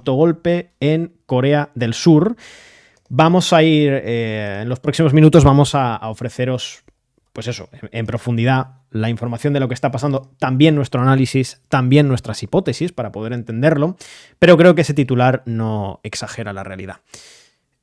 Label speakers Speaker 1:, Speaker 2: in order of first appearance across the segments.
Speaker 1: autogolpe en Corea del Sur. Vamos a ir, en los próximos minutos vamos a ofreceros, pues eso, en profundidad la información de lo que está pasando, también nuestro análisis, también nuestras hipótesis para poder entenderlo, pero creo que ese titular no exagera la realidad.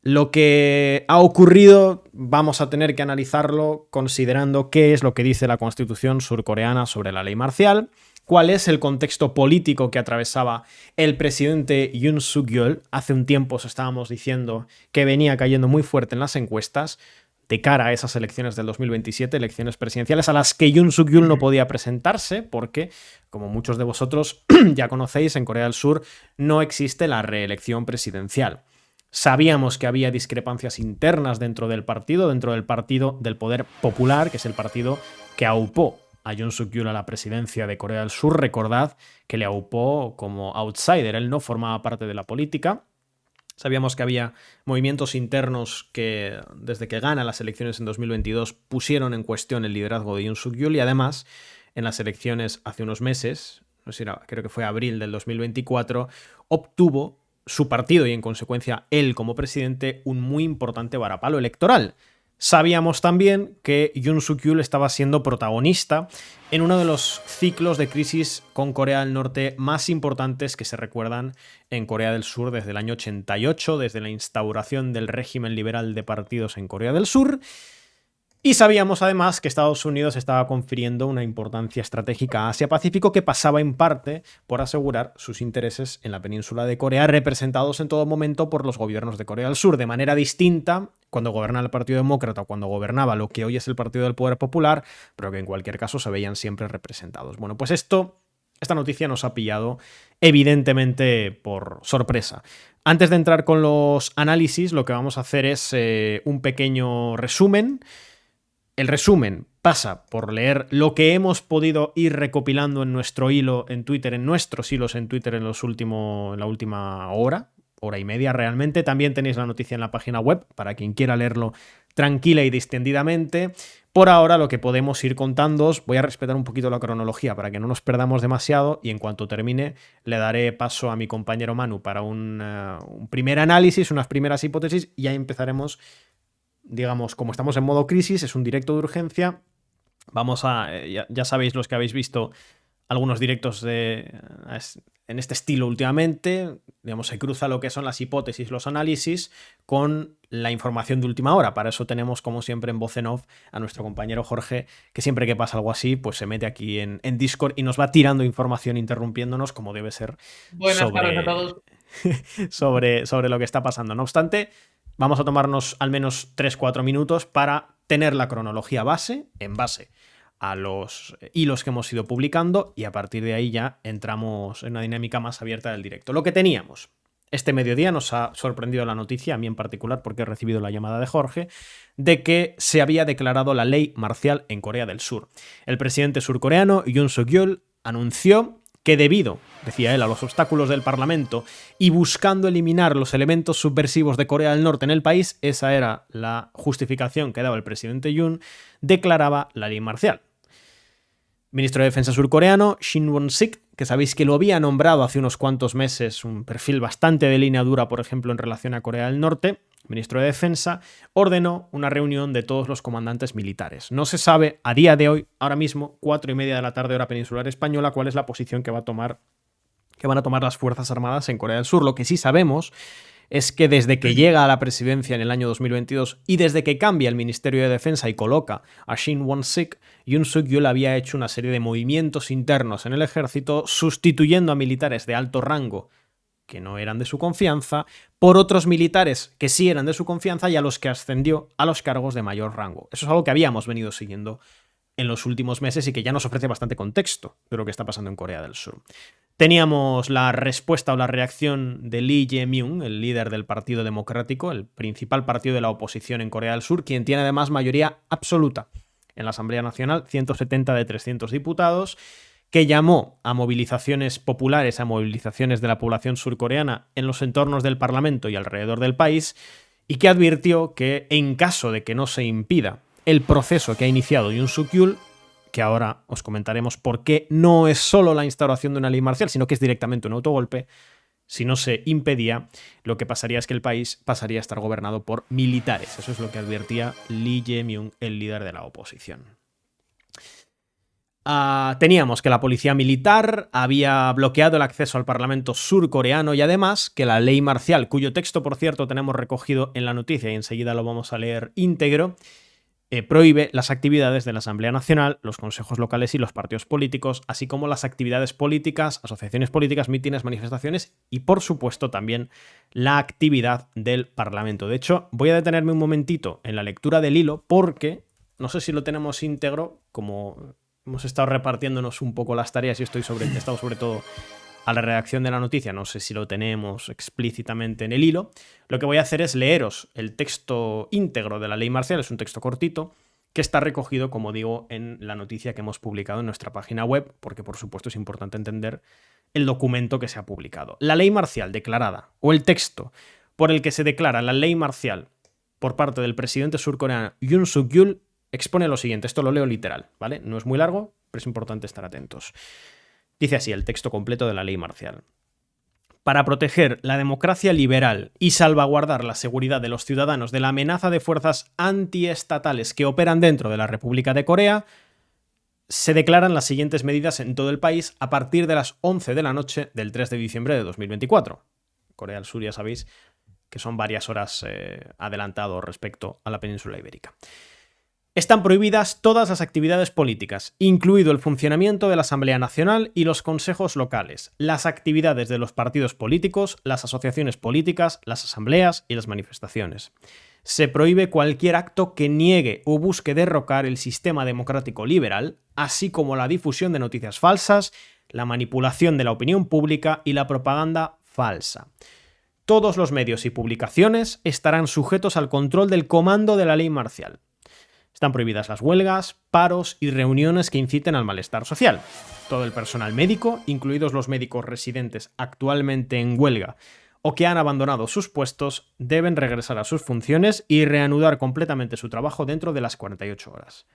Speaker 1: Lo que ha ocurrido vamos a tener que analizarlo considerando qué es lo que dice la Constitución surcoreana sobre la ley marcial, cuál es el contexto político que atravesaba el presidente Yoon Suk-yeol. Hace un tiempo os estábamos diciendo que venía cayendo muy fuerte en las encuestas de cara a esas elecciones del 2027, elecciones presidenciales a las que Yoon Suk-yeol no podía presentarse porque, como muchos de vosotros ya conocéis, en Corea del Sur no existe la reelección presidencial. Sabíamos que había discrepancias internas dentro del partido del Poder Popular, que es el partido que aupó a Yoon Suk-yeol a la presidencia de Corea del Sur. Recordad que le aupó como outsider, él no formaba parte de la política. Sabíamos que había movimientos internos que, desde que gana las elecciones en 2022, pusieron en cuestión el liderazgo de Yoon Suk-yeol y además, en las elecciones hace unos meses, no sé, creo que fue abril del 2024, obtuvo su partido y en consecuencia él como presidente un muy importante varapalo electoral. Sabíamos también que Yoon Suk-yeol estaba siendo protagonista en uno de los ciclos de crisis con Corea del Norte más importantes que se recuerdan en Corea del Sur desde el año 88, desde la instauración del régimen liberal de partidos en Corea del Sur. Y sabíamos además que Estados Unidos estaba confiriendo una importancia estratégica a Asia-Pacífico que pasaba en parte por asegurar sus intereses en la península de Corea, representados en todo momento por los gobiernos de Corea del Sur, de manera distinta cuando gobernaba el Partido Demócrata o cuando gobernaba lo que hoy es el Partido del Poder Popular, pero que en cualquier caso se veían siempre representados. Bueno, pues esta noticia nos ha pillado evidentemente por sorpresa. Antes de entrar con los análisis, lo que vamos a hacer es un pequeño resumen. El resumen pasa por leer lo que hemos podido ir recopilando en nuestro hilo en Twitter, en nuestros hilos en Twitter en la última hora y media realmente. También tenéis la noticia en la página web para quien quiera leerlo tranquila y distendidamente. Por ahora lo que podemos ir contándoos, voy a respetar un poquito la cronología para que no nos perdamos demasiado y en cuanto termine le daré paso a mi compañero Manu para un primer análisis, unas primeras hipótesis y ya empezaremos. Digamos, como estamos en modo crisis, es un directo de urgencia. Vamos a, ya sabéis los que habéis visto algunos directos en este estilo últimamente, digamos, se cruza lo que son las hipótesis, los análisis con la información de última hora. Para eso tenemos, como siempre, en voz en off a nuestro compañero Jorge, que siempre que pasa algo así, pues se mete aquí en Discord y nos va tirando información, interrumpiéndonos como debe ser.
Speaker 2: Buenas tardes a todos.
Speaker 1: sobre lo que está pasando. No obstante, vamos a tomarnos al menos 3-4 minutos para tener la cronología en base a los hilos que hemos ido publicando y a partir de ahí ya entramos en una dinámica más abierta del directo. Lo que teníamos. Este mediodía nos ha sorprendido la noticia, a mí en particular porque he recibido la llamada de Jorge, de que se había declarado la ley marcial en Corea del Sur. El presidente surcoreano Yoon Suk-yeol anunció que debido, decía él, a los obstáculos del Parlamento y buscando eliminar los elementos subversivos de Corea del Norte en el país, esa era la justificación que daba el presidente Yoon, declaraba la ley marcial. Ministro de Defensa surcoreano Shin Won-sik, que sabéis que lo había nombrado hace unos cuantos meses, un perfil bastante de línea dura, por ejemplo, en relación a Corea del Norte, ministro de Defensa, ordenó una reunión de todos los comandantes militares. No se sabe a día de hoy, ahora mismo, 4:30 de la tarde, hora peninsular española, cuál es la posición que van a tomar las Fuerzas Armadas en Corea del Sur. Lo que sí sabemos es que desde que llega a la presidencia en el año 2022 y desde que cambia el Ministerio de Defensa y coloca a Shin Won-sik, Yoon Suk-yeol había hecho una serie de movimientos internos en el ejército, sustituyendo a militares de alto rango que no eran de su confianza, por otros militares que sí eran de su confianza y a los que ascendió a los cargos de mayor rango. Eso es algo que habíamos venido siguiendo en los últimos meses y que ya nos ofrece bastante contexto de lo que está pasando en Corea del Sur. Teníamos la respuesta o la reacción de Lee Jae-myung, el líder del Partido Democrático, el principal partido de la oposición en Corea del Sur, quien tiene además mayoría absoluta en la Asamblea Nacional, 170 de 300 diputados, que llamó a movilizaciones populares, a movilizaciones de la población surcoreana en los entornos del Parlamento y alrededor del país, y que advirtió que en caso de que no se impida el proceso que ha iniciado Yoon Suk-yeol, que ahora os comentaremos por qué no es solo la instauración de una ley marcial, sino que es directamente un autogolpe, Si no se impedía, lo que pasaría es que el país pasaría a estar gobernado por militares. Eso es lo que advertía Lee Jae-myung, el líder de la oposición. Teníamos que la policía militar había bloqueado el acceso al Parlamento surcoreano y además que la ley marcial, cuyo texto, por cierto, tenemos recogido en la noticia y enseguida lo vamos a leer íntegro, prohíbe las actividades de la Asamblea Nacional, los consejos locales y los partidos políticos, así como las actividades políticas, asociaciones políticas, mítines, manifestaciones y, por supuesto, también la actividad del Parlamento. De hecho, voy a detenerme un momentito en la lectura del hilo porque no sé si lo tenemos íntegro, como hemos estado repartiéndonos un poco las tareas y he estado sobre todo a la redacción de la noticia, no sé si lo tenemos explícitamente en el hilo. Lo que voy a hacer es leeros el texto íntegro de la ley marcial, es un texto cortito, que está recogido, como digo, en la noticia que hemos publicado en nuestra página web, porque por supuesto es importante entender el documento que se ha publicado. La ley marcial declarada, o el texto por el que se declara la ley marcial por parte del presidente surcoreano Yoon Suk-yeol, expone lo siguiente, esto lo leo literal, ¿vale? No es muy largo, pero es importante estar atentos. Dice así el texto completo de la ley marcial. Para proteger la democracia liberal y salvaguardar la seguridad de los ciudadanos de la amenaza de fuerzas antiestatales que operan dentro de la República de Corea, se declaran las siguientes medidas en todo el país a partir de las 11 de la noche del 3 de diciembre de 2024. Corea del Sur, ya sabéis que son varias horas adelantado respecto a la península ibérica. Están prohibidas todas las actividades políticas, incluido el funcionamiento de la Asamblea Nacional y los consejos locales, las actividades de los partidos políticos, las asociaciones políticas, las asambleas y las manifestaciones. Se prohíbe cualquier acto que niegue o busque derrocar el sistema democrático liberal, así como la difusión de noticias falsas, la manipulación de la opinión pública y la propaganda falsa. Todos los medios y publicaciones estarán sujetos al control del comando de la ley marcial. Están prohibidas las huelgas, paros y reuniones que inciten al malestar social. Todo el personal médico, incluidos los médicos residentes actualmente en huelga o que han abandonado sus puestos, deben regresar a sus funciones y reanudar completamente su trabajo dentro de las 48 horas.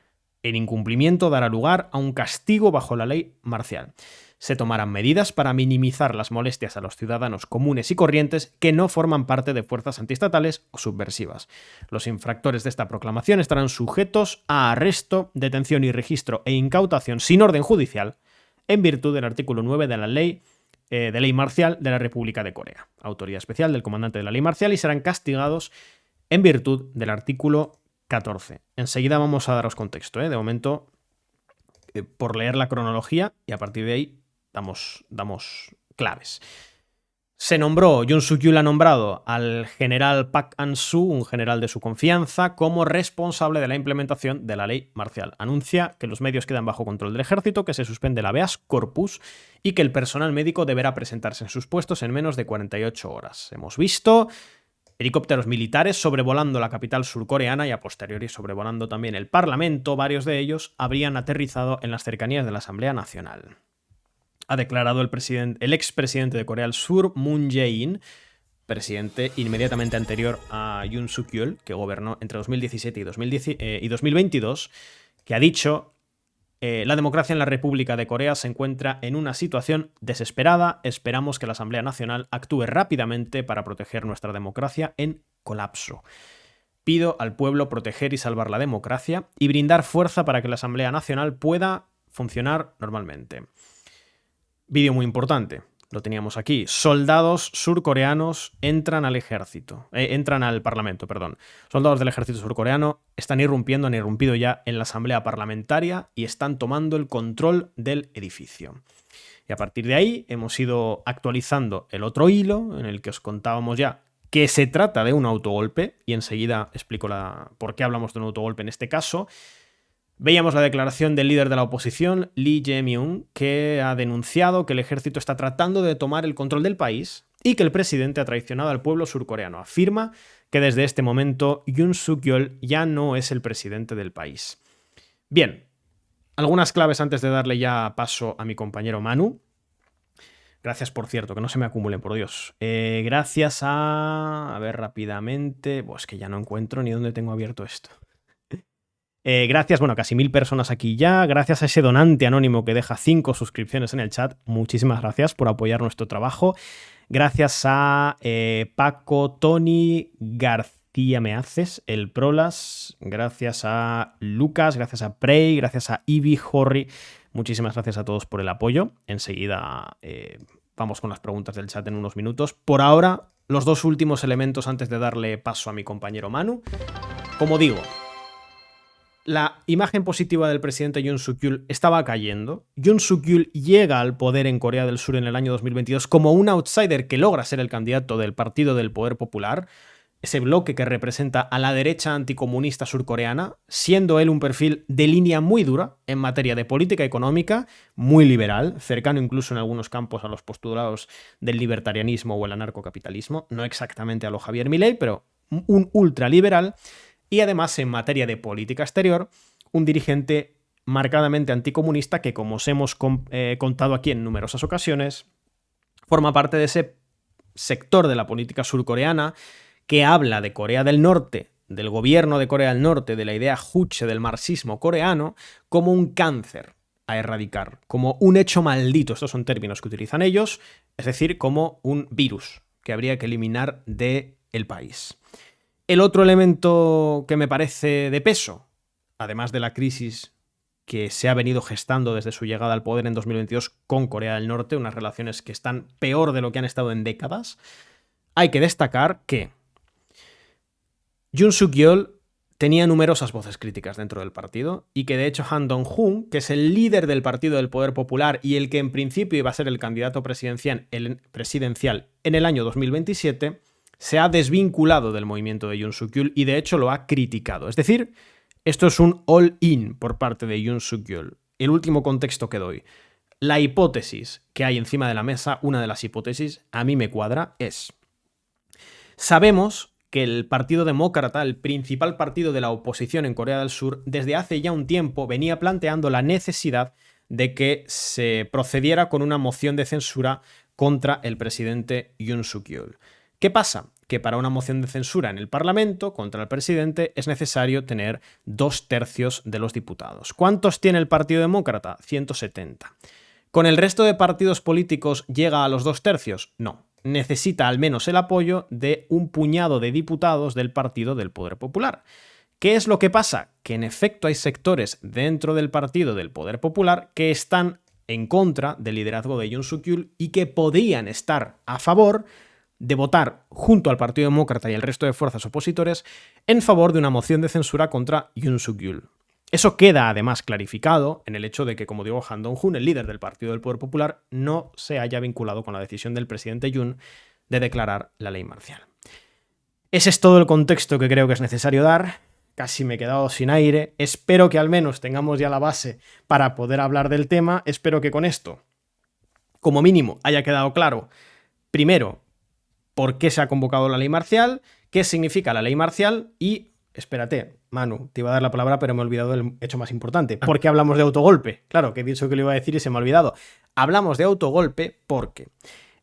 Speaker 1: El incumplimiento dará lugar a un castigo bajo la ley marcial. Se tomarán medidas para minimizar las molestias a los ciudadanos comunes y corrientes que no forman parte de fuerzas antiestatales o subversivas. Los infractores de esta proclamación estarán sujetos a arresto, detención y registro e incautación sin orden judicial en virtud del artículo 9 de la ley marcial de la República de Corea, autoridad especial del comandante de la ley marcial, y serán castigados en virtud del artículo 14. Enseguida vamos a daros contexto, de momento, por leer la cronología, y a partir de ahí damos claves. Yoon Suk-yeol ha nombrado al general Park An-soo, un general de su confianza, como responsable de la implementación de la ley marcial. Anuncia que los medios quedan bajo control del ejército, que se suspende el habeas corpus y que el personal médico deberá presentarse en sus puestos en menos de 48 horas. Hemos visto helicópteros militares sobrevolando la capital surcoreana y a posteriori sobrevolando también el Parlamento. Varios de ellos habrían aterrizado en las cercanías de la Asamblea Nacional. Ha declarado el expresidente de Corea del Sur, Moon Jae-in, presidente inmediatamente anterior a Yoon Suk-yeol, que gobernó entre 2017 y 2022, que ha dicho: la democracia en la República de Corea se encuentra en una situación desesperada. Esperamos que la Asamblea Nacional actúe rápidamente para proteger nuestra democracia en colapso. Pido al pueblo proteger y salvar la democracia y brindar fuerza para que la Asamblea Nacional pueda funcionar normalmente. Vídeo muy importante, lo teníamos aquí. Soldados surcoreanos entran al Parlamento, perdón. Soldados del ejército surcoreano han irrumpido ya en la asamblea parlamentaria y están tomando el control del edificio. Y a partir de ahí hemos ido actualizando el otro hilo en el que os contábamos ya que se trata de un autogolpe, y enseguida explico por qué hablamos de un autogolpe en este caso. Veíamos la declaración del líder de la oposición, Lee Jae-myung, que ha denunciado que el ejército está tratando de tomar el control del país y que el presidente ha traicionado al pueblo surcoreano. Afirma que desde este momento Yoon Suk-yeol ya no es el presidente del país. Bien, algunas claves antes de darle ya paso a mi compañero Manu. Gracias, por cierto, que no se me acumulen, por Dios. Gracias a ver rápidamente. Es que ya no encuentro ni dónde tengo abierto esto. Gracias, bueno, casi 1000 personas aquí ya. Gracias a ese donante anónimo que deja 5 suscripciones en el chat. Muchísimas gracias por apoyar nuestro trabajo. Gracias a Paco, Tony, García Me Haces, el Prolas. Gracias a Lucas, gracias a Prey, gracias a Ivy, Horry. Muchísimas gracias a todos por el apoyo. Enseguida vamos con las preguntas del chat en unos minutos. Por ahora, los dos últimos elementos antes de darle paso a mi compañero Manu. Como digo, la imagen positiva del presidente Yoon Suk-yeol estaba cayendo. Yoon Suk-yeol llega al poder en Corea del Sur en el año 2022 como un outsider que logra ser el candidato del Partido del Poder Popular, ese bloque que representa a la derecha anticomunista surcoreana, siendo él un perfil de línea muy dura en materia de política económica, muy liberal, cercano incluso en algunos campos a los postulados del libertarianismo o el anarcocapitalismo, no exactamente a lo Javier Milei, pero un ultraliberal. Y además, en materia de política exterior, un dirigente marcadamente anticomunista que, como os hemos contado aquí en numerosas ocasiones, forma parte de ese sector de la política surcoreana que habla de Corea del Norte, del gobierno de Corea del Norte, de la idea juche del marxismo coreano, como un cáncer a erradicar, como un hecho maldito, estos son términos que utilizan ellos, es decir, como un virus que habría que eliminar del país. El otro elemento que me parece de peso, además de la crisis que se ha venido gestando desde su llegada al poder en 2022 con Corea del Norte, unas relaciones que están peor de lo que han estado en décadas, hay que destacar que Yoon Suk-yeol tenía numerosas voces críticas dentro del partido y que de hecho Han Dong-hoon, que es el líder del Partido del Poder Popular y el que en principio iba a ser el candidato presidencial en el año 2027, se ha desvinculado del movimiento de Yoon Suk-yeol y de hecho lo ha criticado. Es decir, esto es un all-in por parte de Yoon Suk-yeol. El último contexto que doy. La hipótesis que hay encima de la mesa, una de las hipótesis, a mí me cuadra, es: sabemos que el Partido Demócrata, el principal partido de la oposición en Corea del Sur, desde hace ya un tiempo venía planteando la necesidad de que se procediera con una moción de censura contra el presidente Yoon Suk-yeol. ¿Qué pasa? Que para una moción de censura en el Parlamento contra el presidente es necesario tener 2/3 de los diputados. ¿Cuántos tiene el Partido Demócrata? 170. ¿Con el resto de partidos políticos llega a los 2/3? No. Necesita al menos el apoyo de un puñado de diputados del Partido del Poder Popular. ¿Qué es lo que pasa? Que en efecto hay sectores dentro del Partido del Poder Popular que están en contra del liderazgo de Yoon Suk-yeol y que podrían estar a favor de votar junto al Partido Demócrata y el resto de fuerzas opositores en favor de una moción de censura contra Yoon Suk-yeol. Eso queda además clarificado en el hecho de que, como digo, Han Dong-hoon, el líder del Partido del Poder Popular, no se haya vinculado con la decisión del presidente Yoon de declarar la ley marcial. Ese es todo el contexto que creo que es necesario dar. Casi me he quedado sin aire. Espero que al menos tengamos ya la base para poder hablar del tema. Espero que con esto, como mínimo, haya quedado claro, primero, por qué se ha convocado la ley marcial, qué significa la ley marcial y, espérate, Manu, te iba a dar la palabra pero me he olvidado del hecho más importante. ¿Por qué hablamos de autogolpe? Claro, que he dicho que lo iba a decir y se me ha olvidado. Hablamos de autogolpe porque,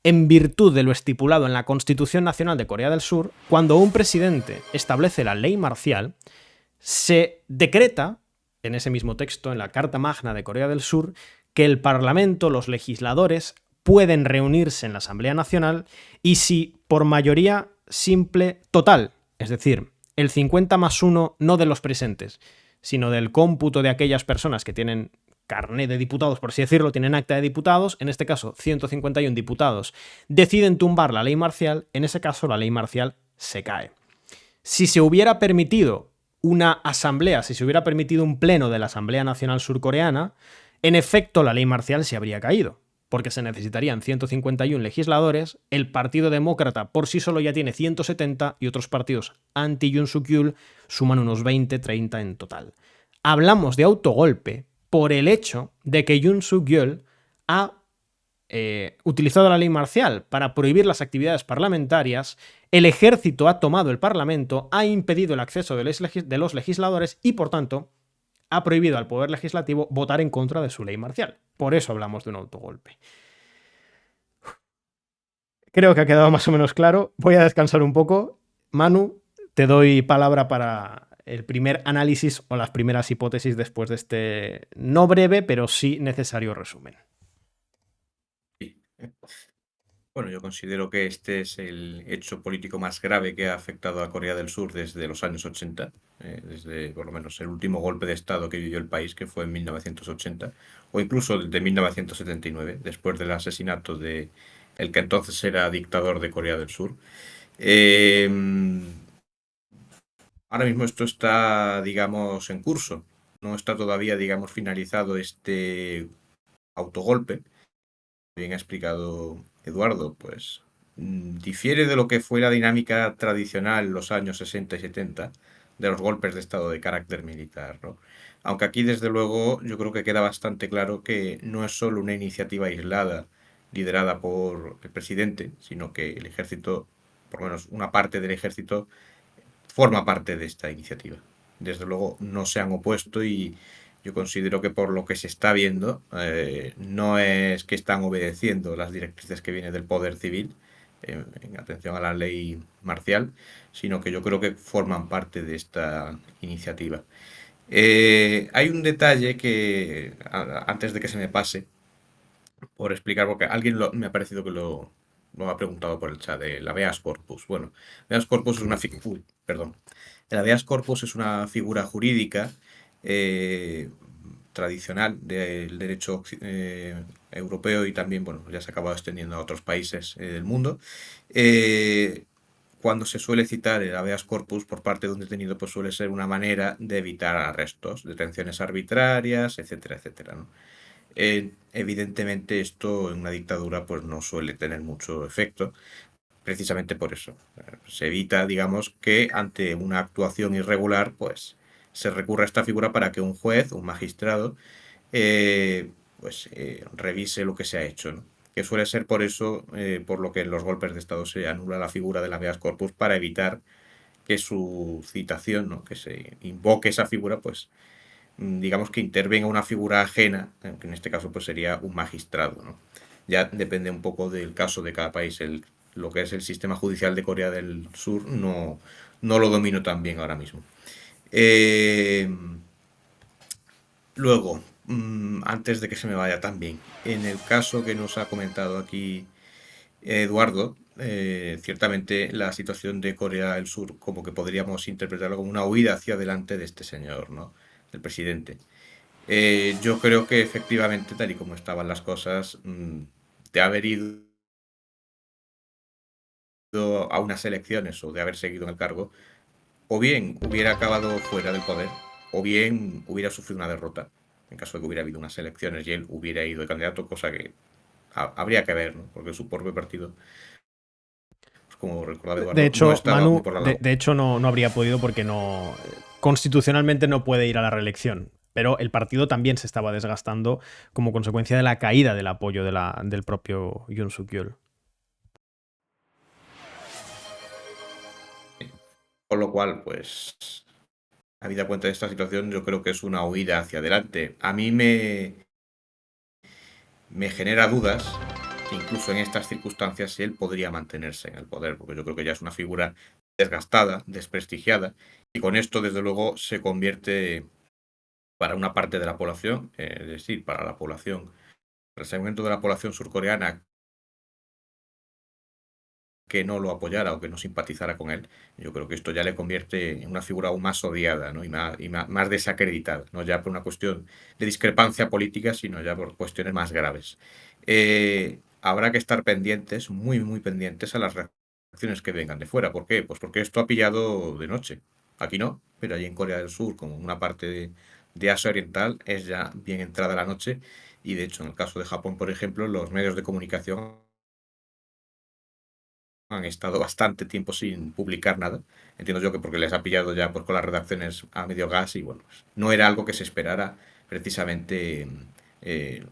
Speaker 1: en virtud de lo estipulado en la Constitución Nacional de Corea del Sur, cuando un presidente establece la ley marcial, se decreta, en ese mismo texto, en la Carta Magna de Corea del Sur, que el Parlamento, los legisladores, pueden reunirse en la Asamblea Nacional y si por mayoría simple total, es decir, el 50+1 no de los presentes, sino del cómputo de aquellas personas que tienen carné de diputados, por así decirlo, tienen acta de diputados, en este caso 151 diputados, deciden tumbar la ley marcial, en ese caso la ley marcial se cae. Si se hubiera permitido una asamblea, si se hubiera permitido un pleno de la Asamblea Nacional Surcoreana, en efecto la ley marcial se habría caído, porque se necesitarían 151 legisladores, el Partido Demócrata por sí solo ya tiene 170 y otros partidos anti-Yoon Suk-yeol suman unos 20-30 en total. Hablamos de autogolpe por el hecho de que Yoon Suk-yeol ha utilizado la ley marcial para prohibir las actividades parlamentarias, el ejército ha tomado el Parlamento, ha impedido el acceso de los legisladores y, por tanto, ha prohibido al Poder Legislativo votar en contra de su ley marcial. Por eso hablamos de un autogolpe. Creo que ha quedado más o menos claro. Voy a descansar un poco. Manu, te doy palabra para el primer análisis o las primeras hipótesis después de este no breve, pero sí necesario resumen.
Speaker 2: Sí. Bueno, yo considero que este es el hecho político más grave que ha afectado a Corea del Sur desde los años 80, desde por lo menos el último golpe de Estado que vivió el país, que fue en 1980, o incluso desde 1979, después del asesinato de el que entonces era dictador de Corea del Sur. Eh, Ahora mismo esto está, digamos, en curso. No está todavía, digamos, finalizado este autogolpe. Bien ha explicado Eduardo, pues difiere de lo que fue la dinámica tradicional en los años 60 y 70 de los golpes de Estado de carácter militar, ¿no? Aunque aquí, desde luego, yo creo que queda bastante claro que no es solo una iniciativa aislada liderada por el presidente, sino que el ejército, por lo menos una parte del ejército, forma parte de esta iniciativa. Desde luego no se han opuesto y yo considero que por lo que se está viendo no es que están obedeciendo las directrices que vienen del poder civil en atención a la ley marcial, sino que yo creo que forman parte de esta iniciativa. Hay un detalle que antes de que se me pase por explicar, porque alguien me ha parecido que lo ha preguntado por el chat de la habeas corpus. Bueno, habeas corpus es una figura, perdón. El habeas corpus es una figura jurídica tradicional del derecho europeo y también, bueno, ya se ha acabado extendiendo a otros países del mundo. Cuando se suele citar el habeas corpus por parte de un detenido, pues suele ser una manera de evitar arrestos, detenciones arbitrarias, etcétera, etcétera, ¿no? Evidentemente esto en una dictadura pues no suele tener mucho efecto, precisamente por eso. Se evita, digamos, que ante una actuación irregular pues se recurra a esta figura para que un juez, un magistrado, revise lo que se ha hecho, ¿no? Que suele ser por eso, por lo que en los golpes de Estado se anula la figura del habeas corpus para evitar que su citación, ¿no? Que se invoque esa figura, pues digamos que intervenga una figura ajena, que en este caso pues sería un magistrado, ¿no? Ya depende un poco del caso de cada país. Lo que es el sistema judicial de Corea del Sur no lo domino tan bien ahora mismo. Eh, Luego, antes de que se me vaya también, en el caso que nos ha comentado aquí Eduardo, ciertamente la situación de Corea del Sur como que podríamos interpretarlo como una huida hacia adelante de este señor, ¿no? Del presidente. Yo creo que efectivamente, tal y como estaban las cosas, de haber ido a unas elecciones o de haber seguido en el cargo, o bien hubiera acabado fuera del poder, o bien hubiera sufrido una derrota, en caso de que hubiera habido unas elecciones y él hubiera ido de candidato, cosa que habría que ver, ¿no? Porque su propio partido, pues como recordaba
Speaker 1: De
Speaker 2: Eduardo, no
Speaker 1: hecho,
Speaker 2: estaba muy
Speaker 1: Manu,
Speaker 2: por la
Speaker 1: de
Speaker 2: labor.
Speaker 1: hecho no habría podido porque no constitucionalmente no puede ir a la reelección. Pero el partido también se estaba desgastando como consecuencia de la caída del apoyo del propio Yoon Suk Yeol.
Speaker 2: Con lo cual, pues, habida cuenta de esta situación, yo creo que es una huida hacia adelante. A mí me genera dudas que incluso en estas circunstancias él podría mantenerse en el poder, porque yo creo que ya es una figura desgastada, desprestigiada, y con esto, desde luego, se convierte para una parte de la población, es decir, para la población, el segmento de la población surcoreana que no lo apoyara o que no simpatizara con él, yo creo que esto ya le convierte en una figura aún más odiada, ¿no? Más desacreditada, no ya por una cuestión de discrepancia política, sino ya por cuestiones más graves. Habrá que estar pendientes, muy, muy pendientes a las reacciones que vengan de fuera. ¿Por qué? Pues porque esto ha pillado de noche. Aquí no, pero allí en Corea del Sur, como una parte de Asia Oriental, es ya bien entrada la noche. Y de hecho, en el caso de Japón, por ejemplo, los medios de comunicación han estado bastante tiempo sin publicar nada. Entiendo yo que porque les ha pillado ya pues, con las redacciones a medio gas y bueno, pues, no era algo que se esperara precisamente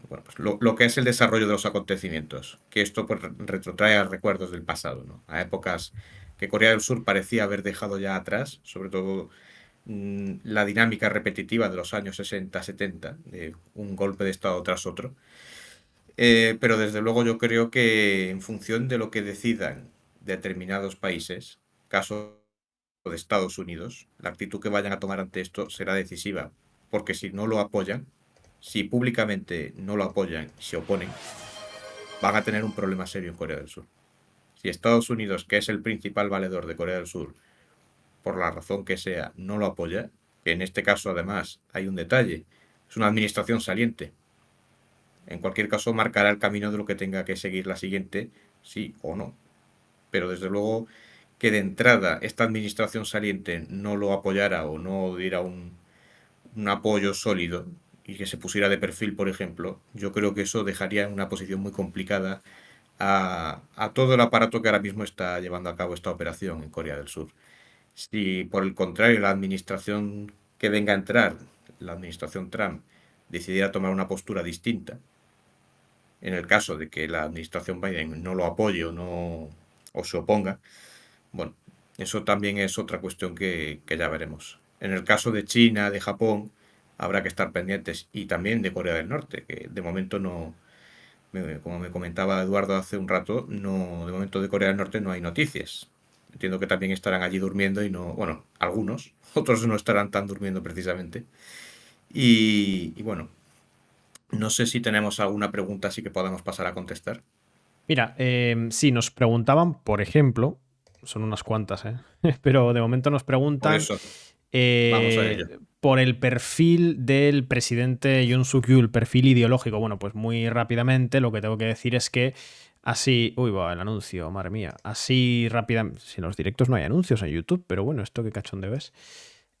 Speaker 2: bueno, pues, lo que es el desarrollo de los acontecimientos. Que esto pues, retrotrae a recuerdos del pasado, ¿no? A épocas que Corea del Sur parecía haber dejado ya atrás, sobre todo la dinámica repetitiva de los años 60-70, de un golpe de Estado tras otro. Pero desde luego yo creo que en función de lo que decidan determinados países, caso o de Estados Unidos, la actitud que vayan a tomar ante esto será decisiva, porque si no lo apoyan, si públicamente no lo apoyan y se oponen, van a tener un problema serio en Corea del Sur. Si Estados Unidos, que es el principal valedor de Corea del Sur, por la razón que sea, no lo apoya, que en este caso además hay un detalle, es una administración saliente. En cualquier caso marcará el camino de lo que tenga que seguir la siguiente, sí o no. Pero desde luego que de entrada esta administración saliente no lo apoyara o no diera un apoyo sólido y que se pusiera de perfil, por ejemplo, yo creo que eso dejaría en una posición muy complicada a todo el aparato que ahora mismo está llevando a cabo esta operación en Corea del Sur. Si por el contrario la administración que venga a entrar, la administración Trump, decidiera tomar una postura distinta, en el caso de que la administración Biden no lo apoye o se oponga, bueno, eso también es otra cuestión que ya veremos. En el caso de China, de Japón, habrá que estar pendientes, y también de Corea del Norte, que de momento no, como me comentaba Eduardo hace un rato, no, de momento de Corea del Norte no hay noticias. Entiendo que también estarán allí durmiendo y no, bueno, algunos, otros no estarán tan durmiendo precisamente. Y bueno, no sé si tenemos alguna pregunta así que podamos pasar a contestar.
Speaker 1: Mira, sí, nos preguntaban, por ejemplo, son unas cuantas, pero de momento nos
Speaker 2: Por
Speaker 1: preguntan
Speaker 2: eso, vamos a ello.
Speaker 1: por el perfil del presidente Yoon Suk-yeol, perfil ideológico. Bueno, pues muy rápidamente lo que tengo que decir es que así... Uy, va, el anuncio, madre mía. Así rápidamente... Si en los directos no hay anuncios en YouTube, pero bueno, esto qué cachondeo es.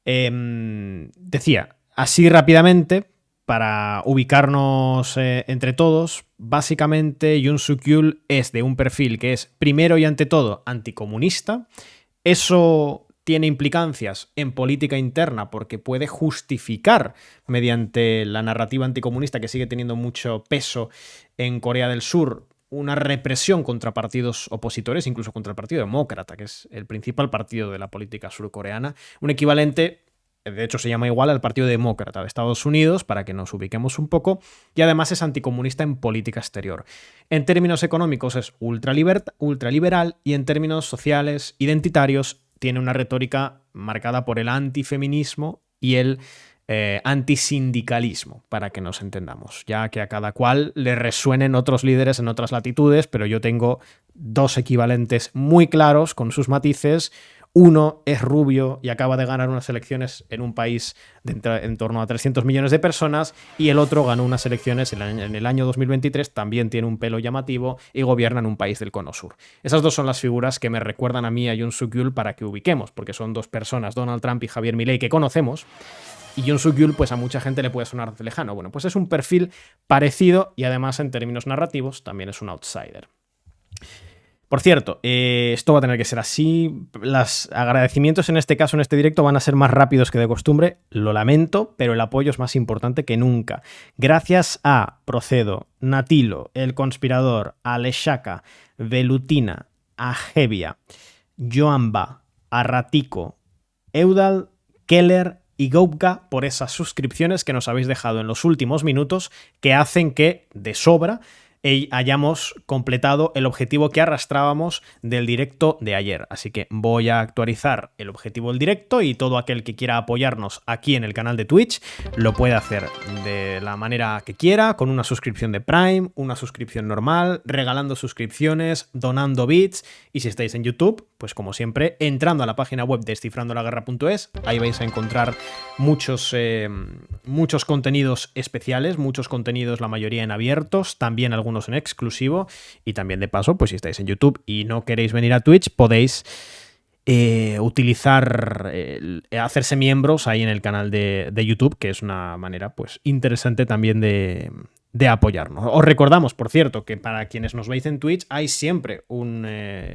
Speaker 1: Decía, así rápidamente, para ubicarnos entre todos, básicamente Yoon Suk-yeol es de un perfil que es primero y ante todo anticomunista. Eso tiene implicancias en política interna porque puede justificar mediante la narrativa anticomunista que sigue teniendo mucho peso en Corea del Sur una represión contra partidos opositores, incluso contra el Partido Demócrata, que es el principal partido de la política surcoreana, un equivalente, de hecho se llama igual, al Partido Demócrata de Estados Unidos, para que nos ubiquemos un poco, y además es anticomunista en política exterior. En términos económicos es ultraliberal y en términos sociales, identitarios, tiene una retórica marcada por el antifeminismo y el antisindicalismo, para que nos entendamos, ya que a cada cual le resuenen otros líderes en otras latitudes, pero yo tengo dos equivalentes muy claros con sus matices. Uno es rubio y acaba de ganar unas elecciones en un país en torno a 300 millones de personas, y el otro ganó unas elecciones en el año 2023, también tiene un pelo llamativo y gobierna en un país del cono sur. Esas dos son las figuras que me recuerdan a mí a Yoon Suk-yeol para que ubiquemos, porque son dos personas, Donald Trump y Javier Milei, que conocemos. Y Yoon Suk-yeol, pues a mucha gente le puede sonar lejano. Bueno, pues es un perfil parecido y además en términos narrativos también es un outsider. Por cierto, esto va a tener que ser así. Los agradecimientos en este caso, en este directo, van a ser más rápidos que de costumbre. Lo lamento, pero el apoyo es más importante que nunca. Gracias a Procedo, Natilo, El Conspirador, a Leshaka, Velutina, a Hevia, Joamba, a Ratico, Eudal, Keller y Goupka por esas suscripciones que nos habéis dejado en los últimos minutos, que hacen que, de sobra, hayamos completado el objetivo que arrastrábamos del directo de ayer. Así que voy a actualizar el objetivo del directo y todo aquel que quiera apoyarnos aquí en el canal de Twitch lo puede hacer de la manera que quiera, con una suscripción de Prime, una suscripción normal, regalando suscripciones, donando bits, y si estáis en YouTube, pues como siempre, entrando a la página web descifrandolaguerra.es, ahí vais a encontrar muchos contenidos especiales, muchos contenidos, la mayoría en abiertos, también algunos en exclusivo, y también de paso, pues si estáis en YouTube y no queréis venir a Twitch, podéis hacerse miembros ahí en el canal de YouTube, que es una manera pues interesante también de apoyarnos. Os recordamos, por cierto, que para quienes nos veis en Twitch hay siempre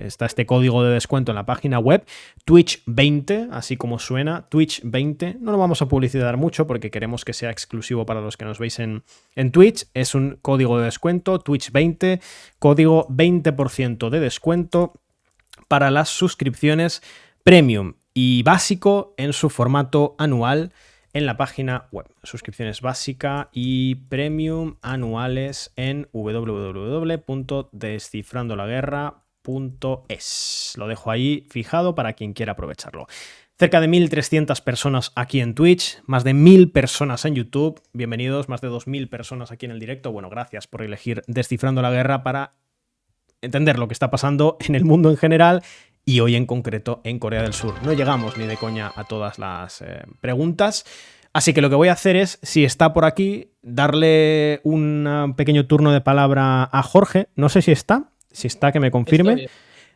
Speaker 1: está este código de descuento en la página web, Twitch20, así como suena, Twitch20. No lo vamos a publicitar mucho porque queremos que sea exclusivo para los que nos veis en Twitch. Es un código de descuento, Twitch20, código 20% de descuento para las suscripciones premium y básico en su formato anual en la página web. Suscripciones básica y premium anuales en www.descifrandolaguerra.es. Lo dejo ahí fijado para quien quiera aprovecharlo. Cerca de 1.300 personas aquí en Twitch, más de 1.000 personas en YouTube. Bienvenidos, más de 2.000 personas aquí en el directo. Bueno, gracias por elegir Descifrando la Guerra para entender lo que está pasando en el mundo en general y hoy en concreto en Corea del Sur. No llegamos ni de coña a todas las preguntas. Así que lo que voy a hacer es, si está por aquí, darle un pequeño turno de palabra a Jorge. No sé si está. Si está, que me confirme.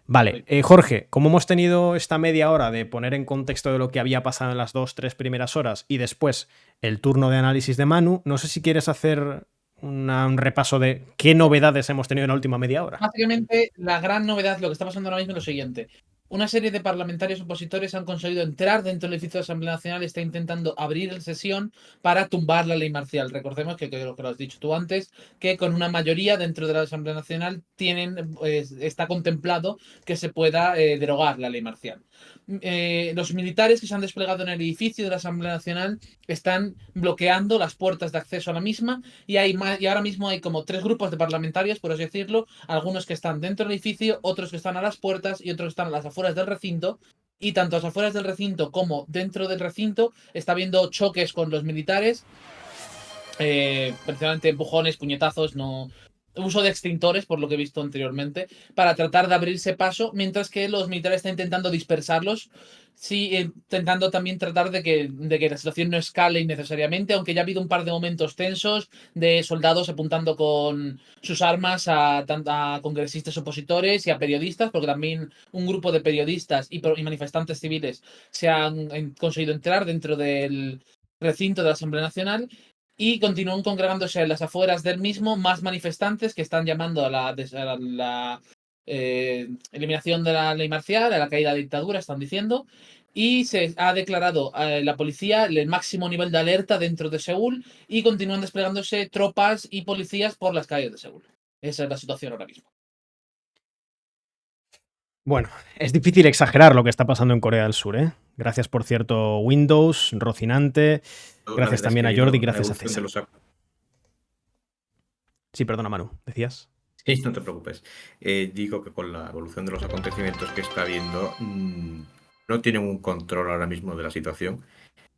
Speaker 1: Vale, Jorge, como hemos tenido esta media hora de poner en contexto de lo que había pasado en las 2-3 primeras horas y después el turno de análisis de Manu, no sé si quieres hacer un repaso de qué novedades hemos tenido en la última media hora.
Speaker 3: Básicamente, la gran novedad, lo que está pasando ahora mismo es lo siguiente. Una serie de parlamentarios opositores han conseguido entrar dentro del edificio de la Asamblea Nacional y está intentando abrir la sesión para tumbar la ley marcial. Recordemos que creo que lo has dicho tú antes, que con una mayoría dentro de la Asamblea Nacional está contemplado que se pueda derogar la ley marcial. Los militares que se han desplegado en el edificio de la Asamblea Nacional están bloqueando las puertas de acceso a la misma y ahora mismo hay como 3 grupos de parlamentarios, por así decirlo, algunos que están dentro del edificio, otros que están a las puertas y otros que están a las afueras del recinto. Y tanto a las afueras del recinto como dentro del recinto está habiendo choques con los militares, precisamente empujones, puñetazos, uso de extintores, por lo que he visto anteriormente, para tratar de abrirse paso, mientras que los militares están intentando dispersarlos, sí, intentando también tratar de que la situación no escale innecesariamente, aunque ya ha habido un par de momentos tensos de soldados apuntando con sus armas a congresistas opositores y a periodistas, porque también un grupo de periodistas y manifestantes civiles se han conseguido entrar dentro del recinto de la Asamblea Nacional. Y continúan congregándose en las afueras del mismo más manifestantes que están llamando a la eliminación de la ley marcial, a la caída de la dictadura, están diciendo. Y se ha declarado la policía el máximo nivel de alerta dentro de Seúl y continúan desplegándose tropas y policías por las calles de Seúl. Esa es la situación ahora mismo.
Speaker 1: Bueno, es difícil exagerar lo que está pasando en Corea del Sur, ¿eh? Gracias, por cierto, Windows, Rocinante. Gracias también a Jordi, gracias a César. Sí, perdona, Manu, ¿decías?
Speaker 2: Sí, no te preocupes. Digo que con la evolución de los acontecimientos que está habiendo, no tienen un control ahora mismo de la situación.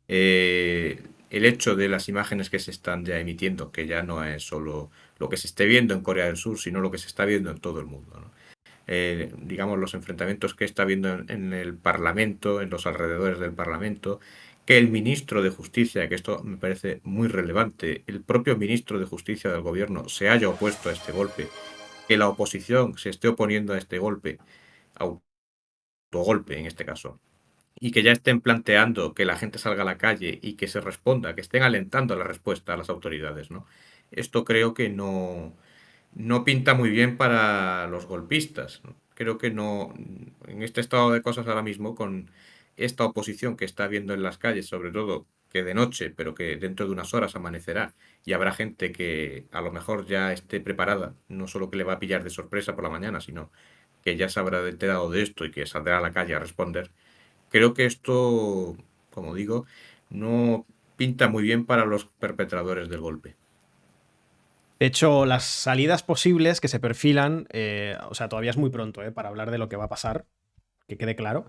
Speaker 2: El hecho de las imágenes que se están ya emitiendo, que ya no es solo lo que se esté viendo en Corea del Sur, sino lo que se está viendo en todo el mundo, ¿no? Digamos, los enfrentamientos que está habiendo en el Parlamento, en los alrededores del Parlamento, que el ministro de Justicia, que esto me parece muy relevante, el propio ministro de Justicia del gobierno se haya opuesto a este golpe, que la oposición se esté oponiendo a este golpe, autogolpe en este caso, y que ya estén planteando que la gente salga a la calle y que se responda, que estén alentando la respuesta a las autoridades, ¿no? Esto creo que no pinta muy bien para los golpistas, ¿no? Creo que no, en este estado de cosas ahora mismo, con esta oposición que está habiendo en las calles, sobre todo que de noche, pero que dentro de unas horas amanecerá y habrá gente que a lo mejor ya esté preparada, no solo que le va a pillar de sorpresa por la mañana, sino que ya se habrá enterado de esto y que saldrá a la calle a responder. Creo que esto, como digo, no pinta muy bien para los perpetradores del golpe.
Speaker 1: De hecho, las salidas posibles que se perfilan, o sea, todavía es muy pronto para hablar de lo que va a pasar, que quede claro.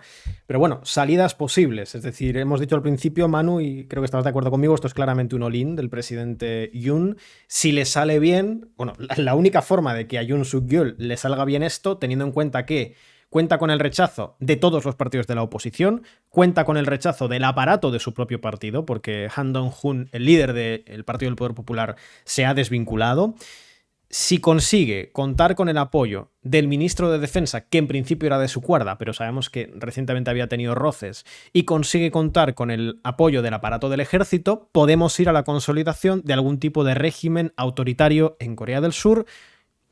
Speaker 1: Pero bueno, salidas posibles. Es decir, hemos dicho al principio, Manu, y creo que estabas de acuerdo conmigo, esto es claramente un all-in del presidente Yoon. Si le sale bien, bueno, la única forma de que a Yoon Suk-yeol le salga bien esto, teniendo en cuenta que cuenta con el rechazo de todos los partidos de la oposición, cuenta con el rechazo del aparato de su propio partido, porque Han Dong-hun, el líder del Partido del Poder Popular, se ha desvinculado. Si consigue contar con el apoyo del ministro de Defensa, que en principio era de su cuerda, pero sabemos que recientemente había tenido roces, y consigue contar con el apoyo del aparato del ejército, podemos ir a la consolidación de algún tipo de régimen autoritario en Corea del Sur,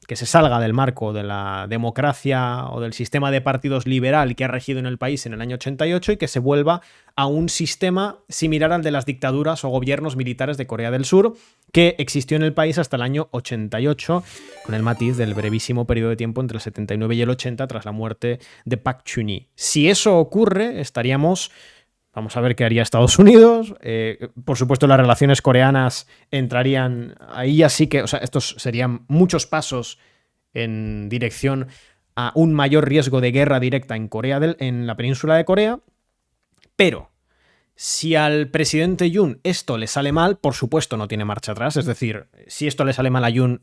Speaker 1: que se salga del marco de la democracia o del sistema de partidos liberal que ha regido en el país en el año 88 y que se vuelva a un sistema similar al de las dictaduras o gobiernos militares de Corea del Sur que existió en el país hasta el año 88, con el matiz del brevísimo periodo de tiempo entre el 79 y el 80 tras la muerte de Park Chung-hee. Si eso ocurre, estaríamos... Vamos a ver qué haría Estados Unidos. Por supuesto, las relaciones coreanas entrarían ahí, así que, o sea, estos serían muchos pasos en dirección a un mayor riesgo de guerra directa en la península de Corea, pero si al presidente Yoon esto le sale mal, por supuesto no tiene marcha atrás, es decir, si esto le sale mal a Yoon,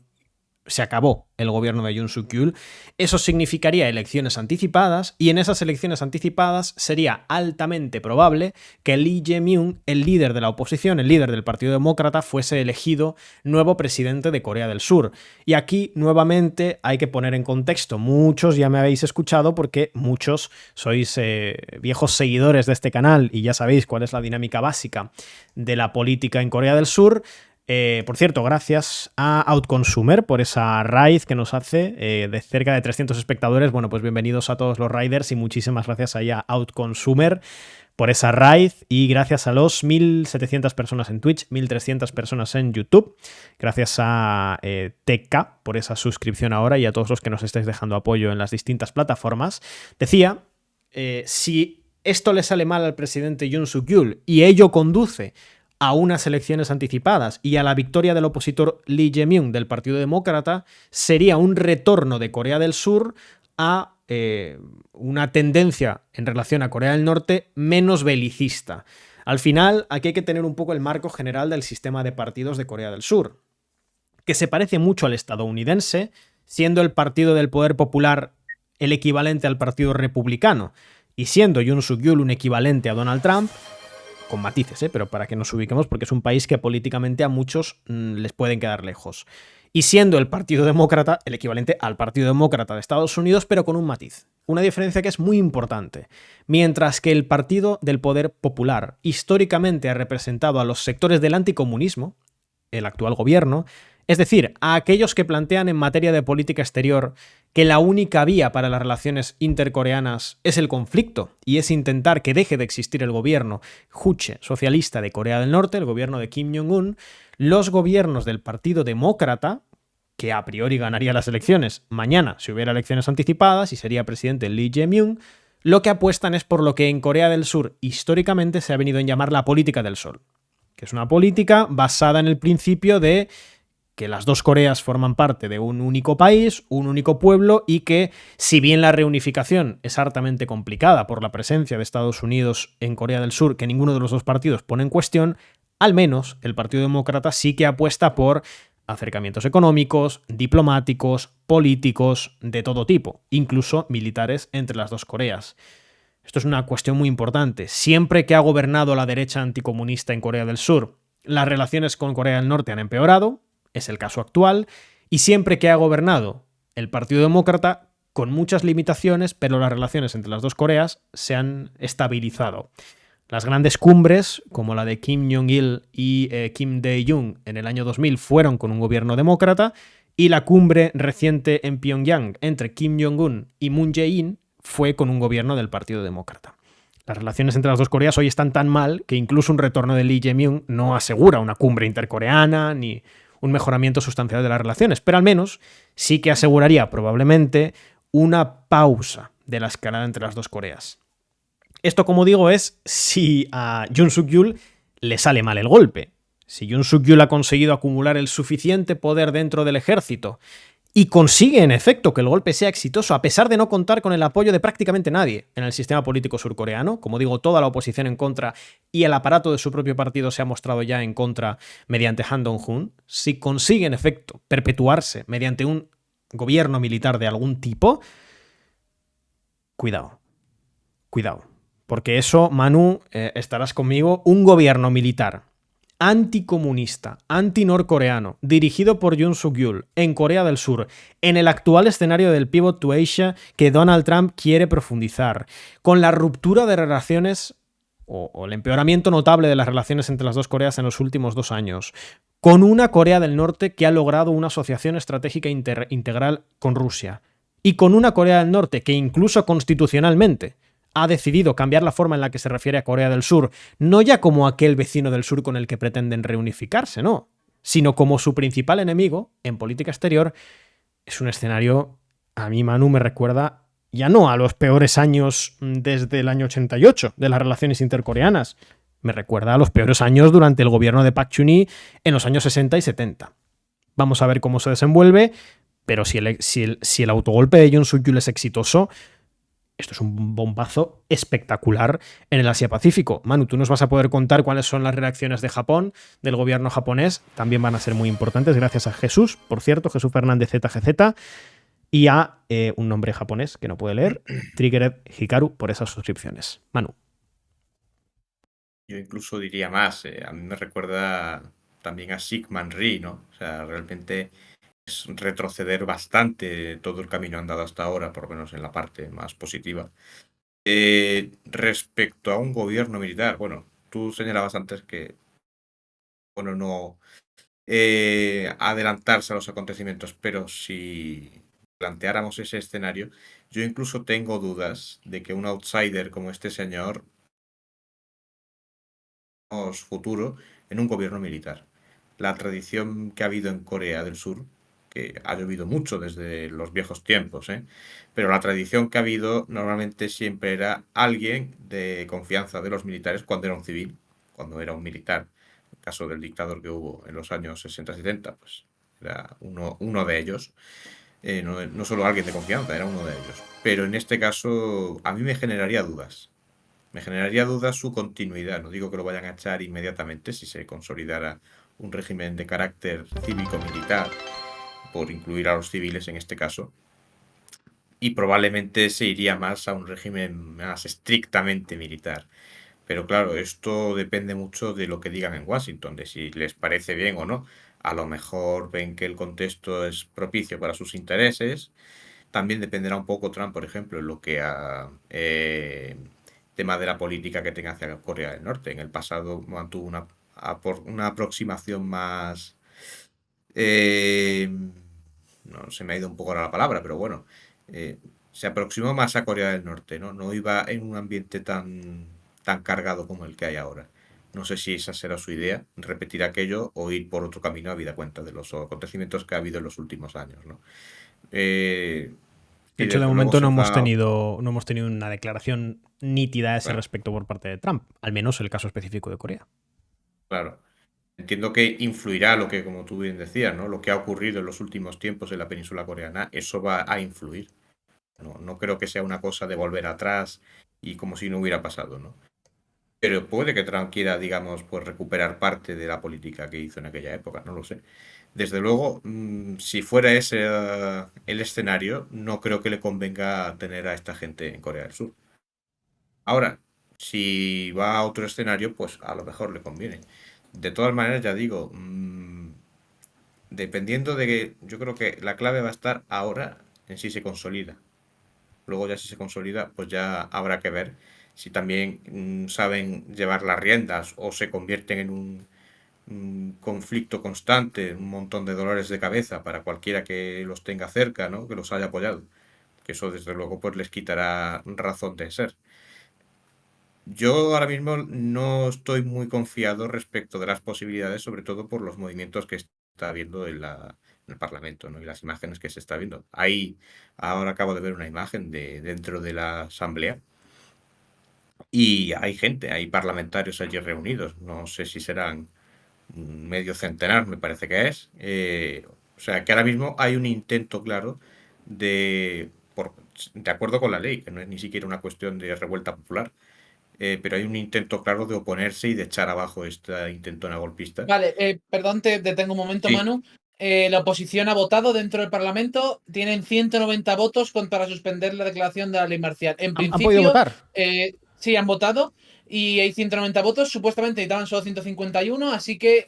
Speaker 1: se acabó el gobierno de Yoon Suk-yeol. Eso significaría elecciones anticipadas, y en esas elecciones anticipadas sería altamente probable que Lee Jae-myung, el líder de la oposición, el líder del Partido Demócrata, fuese elegido nuevo presidente de Corea del Sur. Y aquí, nuevamente, hay que poner en contexto. Muchos ya me habéis escuchado porque muchos sois viejos seguidores de este canal y ya sabéis cuál es la dinámica básica de la política en Corea del Sur. Por cierto, gracias a Outconsumer por esa raid que nos hace de cerca de 300 espectadores. Bueno, pues bienvenidos a todos los raiders y muchísimas gracias ahí a Outconsumer por esa raid, y gracias a los 1.700 personas en Twitch, 1.300 personas en YouTube. Gracias a TK por esa suscripción ahora y a todos los que nos estáis dejando apoyo en las distintas plataformas. Decía, si esto le sale mal al presidente Yoon Suk-yeol y ello conduce a unas elecciones anticipadas y a la victoria del opositor Lee Jae-myung del Partido Demócrata, sería un retorno de Corea del Sur a una tendencia en relación a Corea del Norte menos belicista. Al final, aquí hay que tener un poco el marco general del sistema de partidos de Corea del Sur, que se parece mucho al estadounidense, siendo el Partido del Poder Popular el equivalente al Partido Republicano, y siendo Yoon Suk-yeol un equivalente a Donald Trump, con matices, pero para que nos ubiquemos, porque es un país que políticamente a muchos les pueden quedar lejos. Y siendo el Partido Demócrata el equivalente al Partido Demócrata de Estados Unidos, pero con un matiz. Una diferencia que es muy importante. Mientras que el Partido del Poder Popular históricamente ha representado a los sectores del anticomunismo, el actual gobierno, es decir, a aquellos que plantean en materia de política exterior que la única vía para las relaciones intercoreanas es el conflicto y es intentar que deje de existir el gobierno juche socialista de Corea del Norte, el gobierno de Kim Jong-un, los gobiernos del Partido Demócrata, que a priori ganaría las elecciones mañana si hubiera elecciones anticipadas y sería presidente Lee Jae-myung, lo que apuestan es por lo que en Corea del Sur históricamente se ha venido a llamar la política del sol, que es una política basada en el principio de que las dos Coreas forman parte de un único país, un único pueblo, y que, si bien la reunificación es hartamente complicada por la presencia de Estados Unidos en Corea del Sur, que ninguno de los dos partidos pone en cuestión, al menos el Partido Demócrata sí que apuesta por acercamientos económicos, diplomáticos, políticos, de todo tipo, incluso militares entre las dos Coreas. Esto es una cuestión muy importante. Siempre que ha gobernado la derecha anticomunista en Corea del Sur, las relaciones con Corea del Norte han empeorado. Es el caso actual, y siempre que ha gobernado el Partido Demócrata, con muchas limitaciones, pero las relaciones entre las dos Coreas se han estabilizado. Las grandes cumbres, como la de Kim Jong-il y Kim Dae-jung en el año 2000, fueron con un gobierno demócrata, y la cumbre reciente en Pyongyang entre Kim Jong-un y Moon Jae-in fue con un gobierno del Partido Demócrata. Las relaciones entre las dos Coreas hoy están tan mal que incluso un retorno de Lee Jae-myung no asegura una cumbre intercoreana ni un mejoramiento sustancial de las relaciones, pero al menos sí que aseguraría probablemente una pausa de la escalada entre las dos Coreas. Esto, como digo, es si a Yoon Suk-yeol le sale mal el golpe. Si Yoon Suk-yeol ha conseguido acumular el suficiente poder dentro del ejército y consigue, en efecto, que el golpe sea exitoso, a pesar de no contar con el apoyo de prácticamente nadie en el sistema político surcoreano, como digo, toda la oposición en contra y el aparato de su propio partido se ha mostrado ya en contra mediante Han Dong-hun, si consigue, en efecto, perpetuarse mediante un gobierno militar de algún tipo, cuidado, porque eso, Manu, estarás conmigo, un gobierno militar anticomunista, antinorcoreano, dirigido por Yoon Suk-yeol en Corea del Sur, en el actual escenario del Pivot to Asia que Donald Trump quiere profundizar, con la ruptura de relaciones o el empeoramiento notable de las relaciones entre las dos Coreas en los últimos 2 años, con una Corea del Norte que ha logrado una asociación estratégica integral con Rusia, y con una Corea del Norte que incluso constitucionalmente ha decidido cambiar la forma en la que se refiere a Corea del Sur, no ya como aquel vecino del sur con el que pretenden reunificarse, no, sino como su principal enemigo en política exterior. Es un escenario, a mí, Manu, me recuerda ya no a los peores años desde el año 88 de las relaciones intercoreanas, me recuerda a los peores años durante el gobierno de Park Chung-hee en los años 60 y 70. Vamos a ver cómo se desenvuelve. pero si el autogolpe de Yoon Suk-yeol es exitoso, esto es un bombazo espectacular en el Asia-Pacífico. Manu, tú nos vas a poder contar cuáles son las reacciones de Japón, del gobierno japonés. También van a ser muy importantes, gracias a Jesús, por cierto, Jesús Fernández ZGZ, y a un nombre japonés que no puede leer, Triggered Hikaru, por esas suscripciones. Manu.
Speaker 2: Yo incluso diría más, a mí me recuerda también a Sigmund Rhee, ¿no? O sea, realmente es retroceder bastante todo el camino andado hasta ahora, por lo menos en la parte más positiva. Respecto a un gobierno militar, bueno, tú señalabas antes que, bueno, no adelantarse a los acontecimientos, pero si planteáramos ese escenario, yo incluso tengo dudas de que un outsider como este señor futuro en un gobierno militar. La tradición que ha habido en Corea del Sur, que ha llovido mucho desde los viejos tiempos, pero la tradición que ha habido normalmente siempre era alguien de confianza de los militares cuando era un civil, cuando era un militar. En el caso del dictador que hubo en los años 60-70, pues era uno de ellos. No solo alguien de confianza, era uno de ellos. Pero en este caso a mí me generaría dudas. Me generaría dudas su continuidad. No digo que lo vayan a echar inmediatamente si se consolidara un régimen de carácter cívico-militar, por incluir a los civiles en este caso. Y probablemente se iría más a un régimen más estrictamente militar. Pero claro, esto depende mucho de lo que digan en Washington, de si les parece bien o no. A lo mejor ven que el contexto es propicio para sus intereses. También dependerá un poco Trump, por ejemplo, en lo que a tema de la política que tenga hacia Corea del Norte. En el pasado mantuvo una aproximación más... no, se me ha ido un poco ahora la palabra, pero bueno, se aproximó más a Corea del Norte, ¿no? No iba en un ambiente tan cargado como el que hay ahora. No sé si esa será su idea, repetir aquello o ir por otro camino habida cuenta de los acontecimientos que ha habido en los últimos años, ¿no?
Speaker 1: De hecho, de momento no hemos tenido una declaración nítida a ese respecto por parte de Trump, al menos el caso específico de Corea.
Speaker 2: Claro. Entiendo que influirá lo que, como tú bien decías, ¿no? Lo que ha ocurrido en los últimos tiempos en la península coreana, eso va a influir. No creo que sea una cosa de volver atrás y como si no hubiera pasado, ¿no? Pero puede que Trump quiera, digamos, pues recuperar parte de la política que hizo en aquella época, no lo sé. Desde luego, si fuera ese el escenario, no creo que le convenga tener a esta gente en Corea del Sur. Ahora, si va a otro escenario, pues a lo mejor le conviene. De todas maneras, ya digo, dependiendo de que yo creo que la clave va a estar ahora en si se consolida. Luego ya si se consolida, pues ya habrá que ver si también saben llevar las riendas o se convierten en un conflicto constante, un montón de dolores de cabeza para cualquiera que los tenga cerca, ¿no? Que los haya apoyado. Que eso desde luego pues les quitará razón de ser. Yo ahora mismo no estoy muy confiado respecto de las posibilidades, sobre todo por los movimientos que está viendo en el Parlamento, ¿no? Y las imágenes que se está viendo. Ahí ahora acabo de ver una imagen dentro de la Asamblea y hay gente, hay parlamentarios allí reunidos. No sé si serán medio centenar, me parece que es. O sea, que ahora mismo hay un intento claro de acuerdo con la ley, que no es ni siquiera una cuestión de revuelta popular, pero hay un intento claro de oponerse y de echar abajo esta intentona golpista.
Speaker 3: Vale, perdón, te detengo un momento, sí. Manu. La oposición ha votado dentro del Parlamento, tienen 190 votos para suspender la declaración de la ley marcial. En principio,
Speaker 1: ¿Han podido votar?
Speaker 3: Sí, han votado y hay 190 votos, supuestamente necesitaban solo 151, así que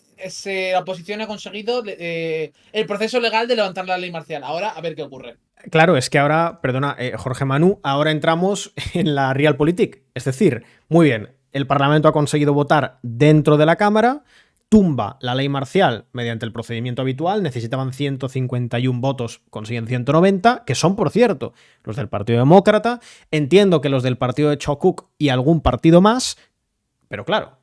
Speaker 3: la oposición ha conseguido el proceso legal de levantar la ley marcial. Ahora, a ver qué ocurre.
Speaker 1: Claro, es que ahora, perdona, Jorge Manu, ahora entramos en la Realpolitik. Es decir, muy bien, el Parlamento ha conseguido votar dentro de la Cámara, tumba la ley marcial mediante el procedimiento habitual, necesitaban 151 votos, consiguen 190, que son, por cierto, los del Partido Demócrata. Entiendo que los del partido de Cho Kuk y algún partido más, pero claro,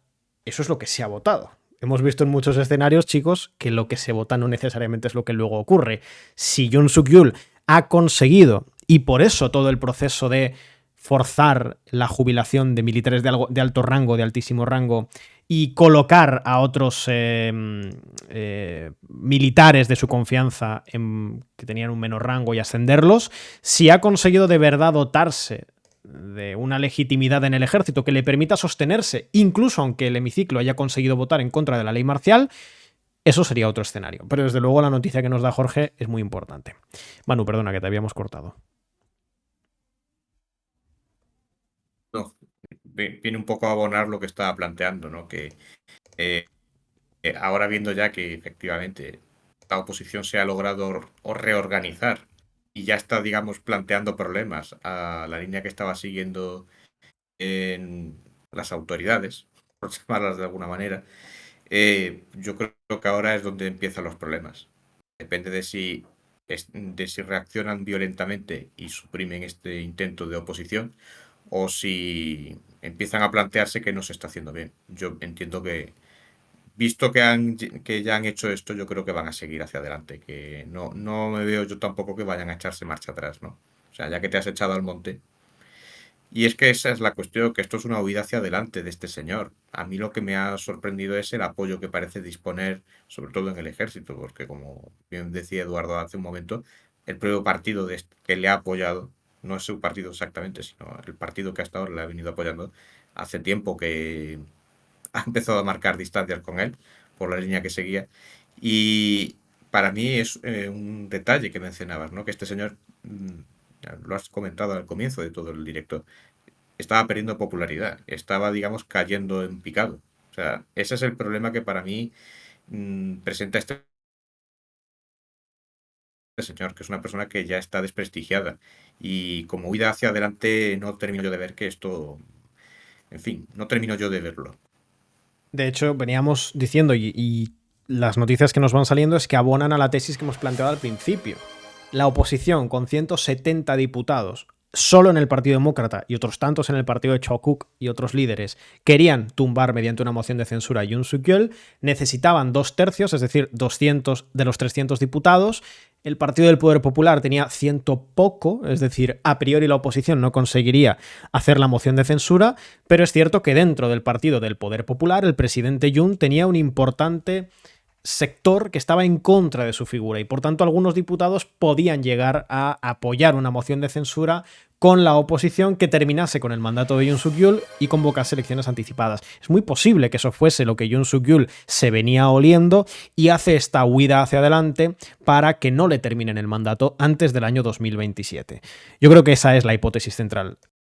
Speaker 1: eso es lo que se ha votado. Hemos visto en muchos escenarios, chicos, que lo que se vota no necesariamente es lo que luego ocurre. Si Yoon Suk-yeol ha conseguido, y por eso todo el proceso de forzar la jubilación de militares de alto rango, de altísimo rango, y colocar a otros militares de su confianza que tenían un menor rango y ascenderlos, si ha conseguido de verdad dotarse de una legitimidad en el ejército que le permita sostenerse, incluso aunque el hemiciclo haya conseguido votar en contra de la ley marcial, eso sería otro escenario. Pero desde luego la noticia que nos da Jorge es muy importante. Manu, perdona que te habíamos cortado.
Speaker 2: No, viene un poco a abonar lo que estaba planteando, ¿no? Que ahora viendo ya que efectivamente la oposición se ha logrado reorganizar y ya está, digamos, planteando problemas a la línea que estaba siguiendo en las autoridades, por llamarlas de alguna manera, yo creo que ahora es donde empiezan los problemas. Depende de si reaccionan violentamente y suprimen este intento de oposición o si empiezan a plantearse que no se está haciendo bien. Yo entiendo que, visto que ya han hecho esto, yo creo que van a seguir hacia adelante, que no me veo yo tampoco que vayan a echarse marcha atrás, ¿no? O sea, ya que te has echado al monte. Y es que esa es la cuestión, que esto es una huida hacia adelante de este señor. A mí lo que me ha sorprendido es el apoyo que parece disponer, sobre todo en el ejército, porque como bien decía Eduardo hace un momento, el propio partido que le ha apoyado, no es su partido exactamente, sino el partido que hasta ahora le ha venido apoyando, hace tiempo que ha empezado a marcar distancias con él por la línea que seguía. Y para mí es un detalle que mencionabas, ¿no? Que este señor, lo has comentado al comienzo de todo el directo, estaba perdiendo popularidad, estaba, digamos, cayendo en picado. O sea, ese es el problema que para mí presenta este señor, que es una persona que ya está desprestigiada. Y como huida hacia adelante, no termino yo de ver que esto... En fin, no termino yo de verlo.
Speaker 1: De hecho, veníamos diciendo, y las noticias que nos van saliendo es que abonan a la tesis que hemos planteado al principio. La oposición, con 170 diputados, solo en el Partido Demócrata y otros tantos en el partido de Cho Kuk y otros líderes, querían tumbar mediante una moción de censura a Yoon Suk-yeol, necesitaban 2/3, es decir, 200 de los 300 diputados. El Partido del Poder Popular tenía 100 poco, es decir, a priori la oposición no conseguiría hacer la moción de censura, pero es cierto que dentro del Partido del Poder Popular el presidente Yoon tenía un importante sector que estaba en contra de su figura y por tanto algunos diputados podían llegar a apoyar una moción de censura con la oposición que terminase con el mandato de Yoon Suk-yeol y convocase elecciones anticipadas. Es muy posible que eso fuese lo que Yoon Suk-yeol se venía oliendo y hace esta huida hacia adelante para que no le terminen el mandato antes del año 2027. Yo creo que esa es la hipótesis central.